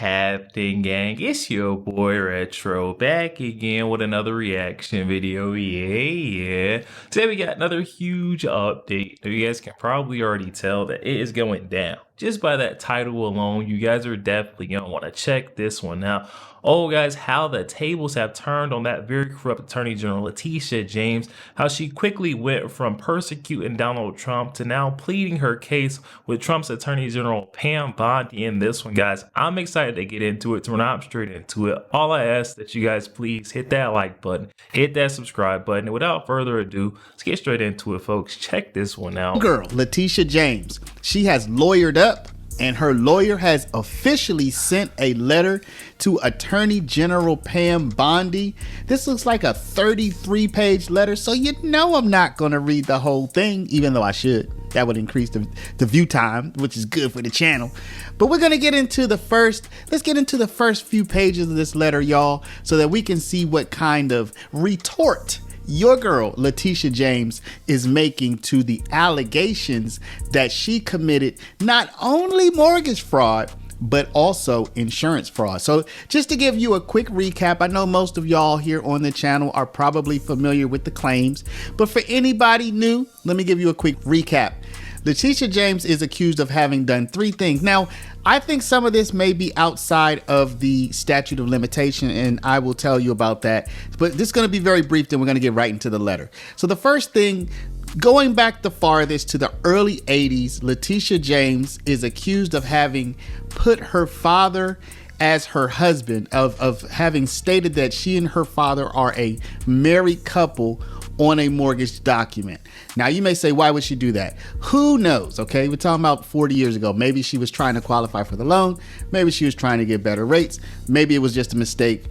happening, gang? It's your boy Retro back again with another reaction video. Yeah. Today we got another huge update. You guys can probably already tell that it is going down. Just by that title alone, you guys are definitely going to want to check this one out. Oh, guys, how the tables have turned on that very corrupt Attorney General Letitia James, how she quickly went from persecuting Donald Trump to now pleading her case with Trump's Attorney General Pam Bondi in this one, guys. I'm excited to get into it, to run up straight into it. All I ask that you guys please hit that like button, hit that subscribe button, and without further ado, let's get straight into it, folks. Check this one out. Girl, Letitia James, she has lawyered up, and her lawyer has officially sent a letter to Attorney General Pam Bondi. This looks like a 33-page letter, so you know I'm not going to read the whole thing, even though I should. That would increase the view time, which is good for the channel. But we're going to get into let's get into the first few pages of this letter, y'all, so that we can see what kind of retort your girl Letitia James is making to the allegations that she committed not only mortgage fraud but also insurance fraud. So just to give you a quick recap, I know most of y'all here on the channel are probably familiar with the claims, but for anybody new, let me give you a quick recap. Letitia James is accused of having done three things. Now, I think some of this may be outside of the statute of limitation, and I will tell you about that. But this is going to be very brief, then we're going to get right into the letter. So the first thing, going back the farthest to the early 80s, Letitia James is accused of having put her father as her husband, of having stated that she and her father are a married couple on a mortgage document. Now you may say, why would she do that? Who knows? Okay, we're talking about 40 years ago. Maybe she was trying to qualify for the loan. Maybe she was trying to get better rates. Maybe it was just a mistake.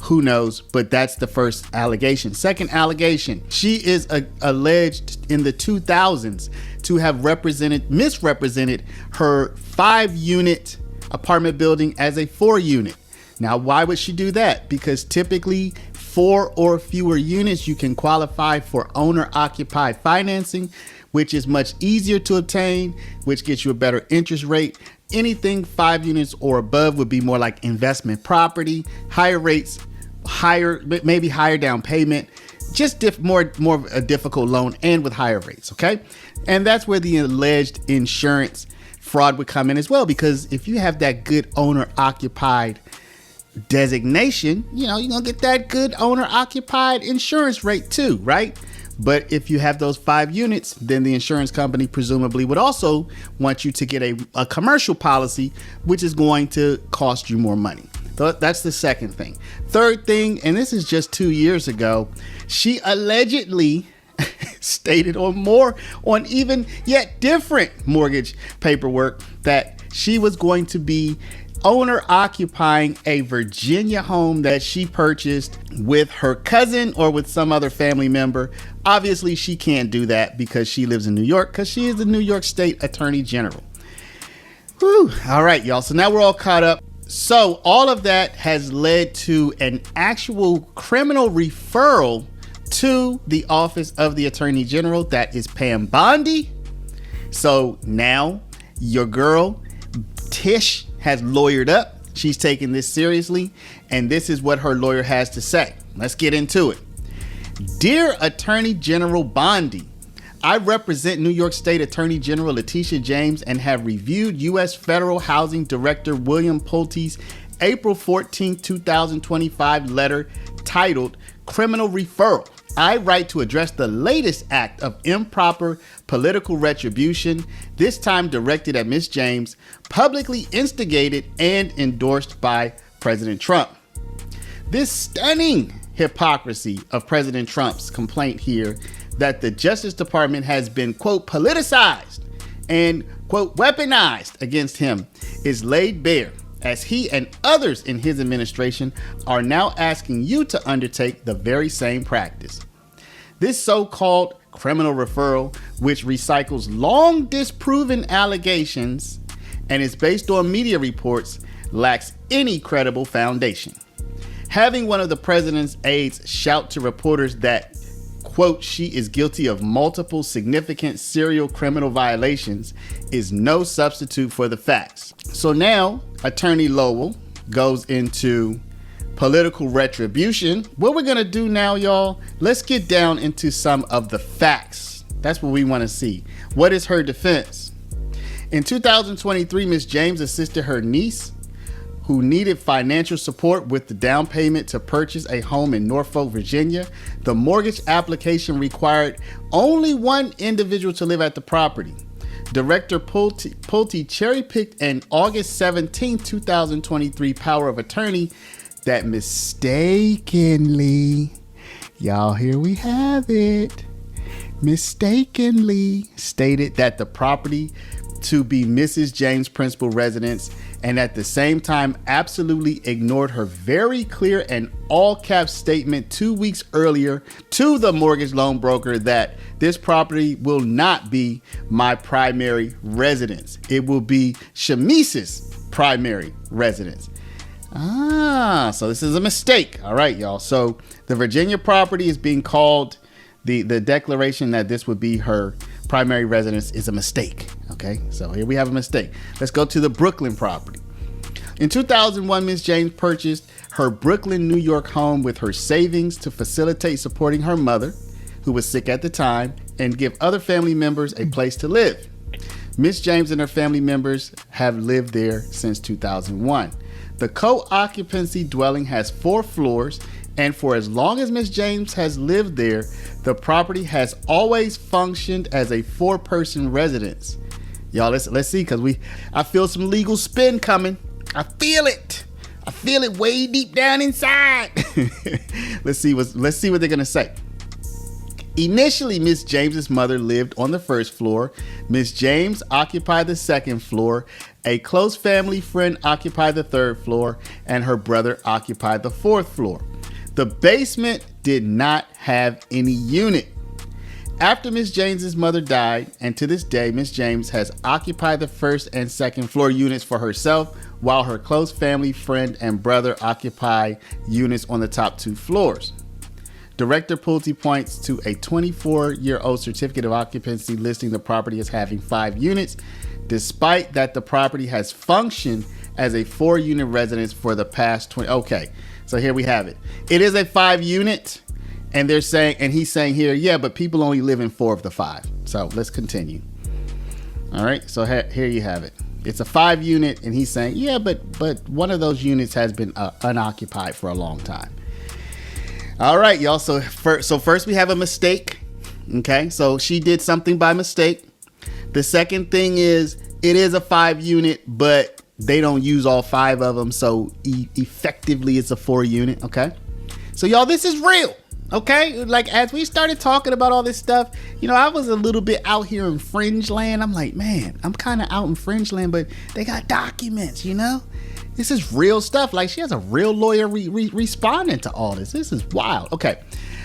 Who knows? But that's the first allegation. Second allegation, she is alleged in the 2000s to have misrepresented her 5-unit apartment building as a 4-unit. Now, why would she do that? Because typically 4 or fewer units, you can qualify for owner-occupied financing, which is much easier to obtain, which gets you a better interest rate. Anything 5 units or above would be more like investment property, higher rates, maybe higher down payment, just more of a difficult loan and with higher rates, okay? And that's where the alleged insurance fraud would come in as well, because if you have that good owner-occupied designation, you know, you're gonna get that good owner-occupied insurance rate too, right? But if you have those 5 units, then the insurance company presumably would also want you to get a commercial policy, which is going to cost you more money. So that's the second thing. Third thing, and this is just 2 years ago, she allegedly stated on even yet different mortgage paperwork that she was going to be owner occupying a Virginia home that she purchased with her cousin or with some other family member. Obviously, she can't do that because she lives in New York, because she is the New York State Attorney General. Whew. All right, y'all. So now we're all caught up. So all of that has led to an actual criminal referral to the office of the Attorney General. That is Pam Bondi. So now your girl Tish has lawyered up. She's taking this seriously, and this is what her lawyer has to say. Let's get into it. Dear Attorney General Bondi, I represent New York State Attorney General Letitia James and have reviewed U.S. Federal Housing Director William Pulte's April 14, 2025 letter titled Criminal Referral. I write to address the latest act of improper political retribution, this time directed at Ms. James, publicly instigated and endorsed by President Trump. This stunning hypocrisy of President Trump's complaint here that the Justice Department has been, quote, politicized and, quote, weaponized against him is laid bare, as he and others in his administration are now asking you to undertake the very same practice. This so-called criminal referral, which recycles long disproven allegations and is based on media reports, lacks any credible foundation. Having one of the president's aides shout to reporters that, quote, she is guilty of multiple significant serial criminal violations is no substitute for the facts. So now, Attorney Lowell, goes into political retribution. What we're gonna do now, y'all, let's get down into some of the facts. That's what we want to see. What is her defense? In 2023, Miss James assisted her niece, who needed financial support with the down payment to purchase a home in Norfolk, Virginia. The mortgage application required only one individual to live at the property. Director Pulte cherry-picked an August 17, 2023 power of attorney that mistakenly, y'all, here we have it, mistakenly stated that the property to be Mrs. James' principal residence, and at the same time absolutely ignored her very clear and all caps statement 2 weeks earlier to the mortgage loan broker that this property will not be my primary residence. It will be Shamice's primary residence. So this is a mistake. All right, y'all. So the Virginia property is being called, the declaration that this would be her primary residence is a mistake. Okay, so here we have a mistake. Let's go to the Brooklyn property. In 2001, Ms. James purchased her Brooklyn, New York home with her savings to facilitate supporting her mother, who was sick at the time, and give other family members a place to live. Ms. James and her family members have lived there since 2001. The co-occupancy dwelling has 4 floors, and for as long as Ms. James has lived there, the property has always functioned as a 4-person residence. Y'all, let's see, because I feel some legal spin coming. I feel it. I feel it way deep down inside. Let's see what they're gonna say. Initially, Miss James's mother lived on the 1st floor. Miss James occupied the 2nd floor. A close family friend occupied the 3rd floor, and her brother occupied the 4th floor. The basement did not have any unit. After Miss James's mother died, and to this day, Miss James has occupied the 1st and 2nd floor units for herself, while her close family friend and brother occupy units on the top 2 floors. Director Pulte points to a 24-year-old certificate of occupancy listing the property as having 5 units, despite that the property has functioned as a 4-unit residence for the past 20. Okay, so here we have it. It is a 5-unit. And they're saying, and he's saying here, yeah, but people only live in 4 of the 5. So let's continue. All right, so here you have it. It's a 5-unit, and he's saying, yeah, but one of those units has been unoccupied for a long time. All right, y'all. So first we have a mistake. Okay, so she did something by mistake. The second thing is it is a 5-unit, but they don't use all 5 of them, so effectively it's a 4-unit. Okay, so y'all, this is real. Okay, like as we started talking about all this stuff, I was a little bit out here in fringe land. I'm like, man, I'm kind of out in fringe land, but they got documents, This is real stuff. Like, she has a real lawyer responding to all this. This is wild. Okay,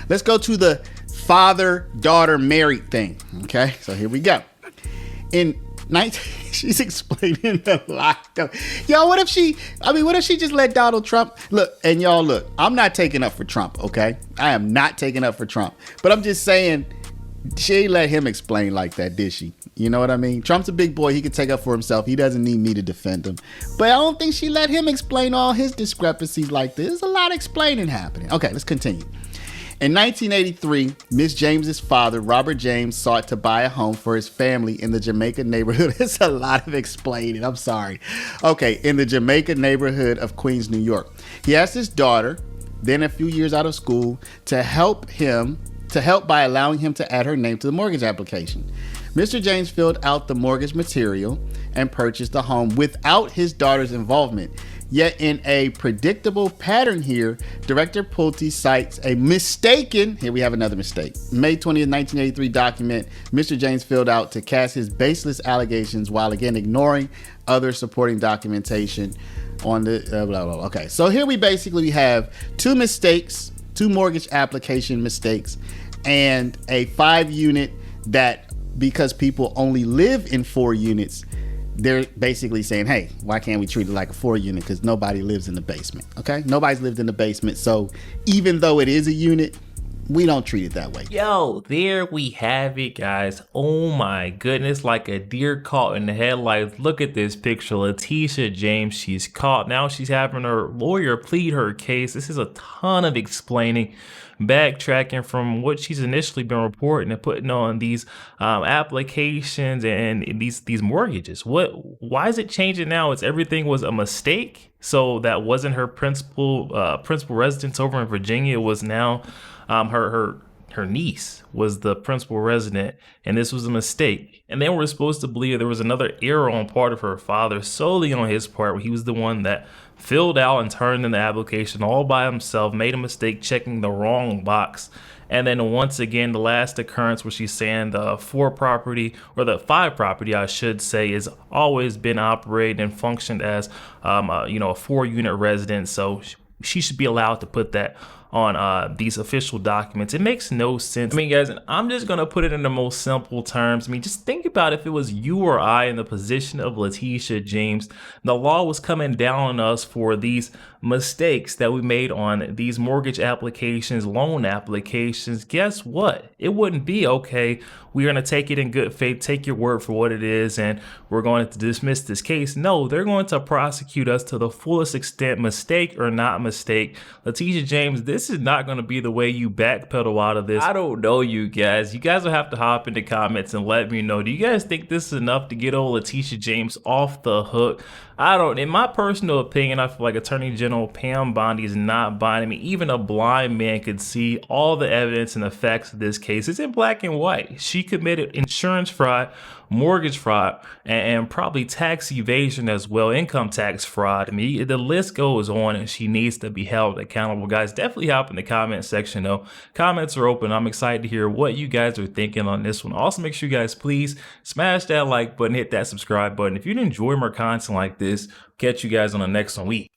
let's go to the father-daughter married thing. Okay, so here we go. She's explaining a lot though. Y'all, what if she just let Donald Trump look? I'm not taking up for Trump, okay? I am not taking up for Trump. But I'm just saying, she ain't let him explain like that, did she? You know what I mean? Trump's a big boy. He can take up for himself. He doesn't need me to defend him. But I don't think she let him explain all his discrepancies like this. There's a lot of explaining happening. Okay, let's continue. In 1983, Miss James's father, Robert James, sought to buy a home for his family in the Jamaica neighborhood. It's a lot of explaining. I'm sorry. Okay, in the Jamaica neighborhood of Queens, New York. He asked his daughter, then a few years out of school, to help by allowing him to add her name to the mortgage application. Mr. James filled out the mortgage material and purchased the home without his daughter's involvement. Yet in a predictable pattern here, Director Pulte cites a mistaken, here we have another mistake, May 20th, 1983 document Mr. James filled out to cast his baseless allegations while again ignoring other supporting documentation on the blah, blah, blah. Okay, so here we basically have 2 mistakes, 2 mortgage application mistakes, and a 5-unit that, because people only live in 4 units, they're basically saying, hey, why can't we treat it like a 4-unit? Because nobody lives in the basement. Okay, nobody's lived in the basement. So even though it is a unit, We don't treat it that way. Yo, there we have it, guys. Oh my goodness, like a deer caught in the headlights. Look at this picture. Letitia James, she's caught. Now she's having her lawyer plead her case. This is a ton of explaining, backtracking from what she's initially been reporting and putting on these applications and these mortgages. Why is it changing now? It's everything was a mistake. So that wasn't her principal residence over in Virginia. It was now her niece was the principal resident, and this was a mistake. And then we're supposed to believe there was another error on part of her father, solely on his part. He was the one that filled out and turned in the application all by himself, made a mistake checking the wrong box. And then once again, the last occurrence where she's saying the 5 property, I should say, has always been operated and functioned as a 4-unit residence. So she should be allowed to put that on these official documents. It makes no sense. I mean, guys, and I'm just gonna put it in the most simple terms. I mean, just think about if it was you or I in the position of Letitia James. The law was coming down on us for these mistakes that we made on these mortgage applications, loan applications. Guess what? It wouldn't be okay. We're gonna take it in good faith, take your word for what it is, and we're going to dismiss this case. No, they're going to prosecute us to the fullest extent, mistake or not mistake. Letitia James, this is not going to be the way you backpedal out of this. I don't know, you guys. You guys will have to hop in the comments and let me know. Do you guys think this is enough to get old Letitia James off the hook? I don't. In my personal opinion, I feel like Attorney General Pam Bondi is not buying me. Even a blind man could see all the evidence and the facts of this case. It's in black and white. She committed insurance fraud, mortgage fraud, and probably tax evasion as well, income tax fraud. I mean, the list goes on, and she needs to be held accountable. Guys, definitely hop in the comment section though. Comments are open. I'm excited to hear what you guys are thinking on this one. Also, make sure you guys please smash that like button, hit that subscribe button. If you enjoy more content like this, catch you guys on the next one.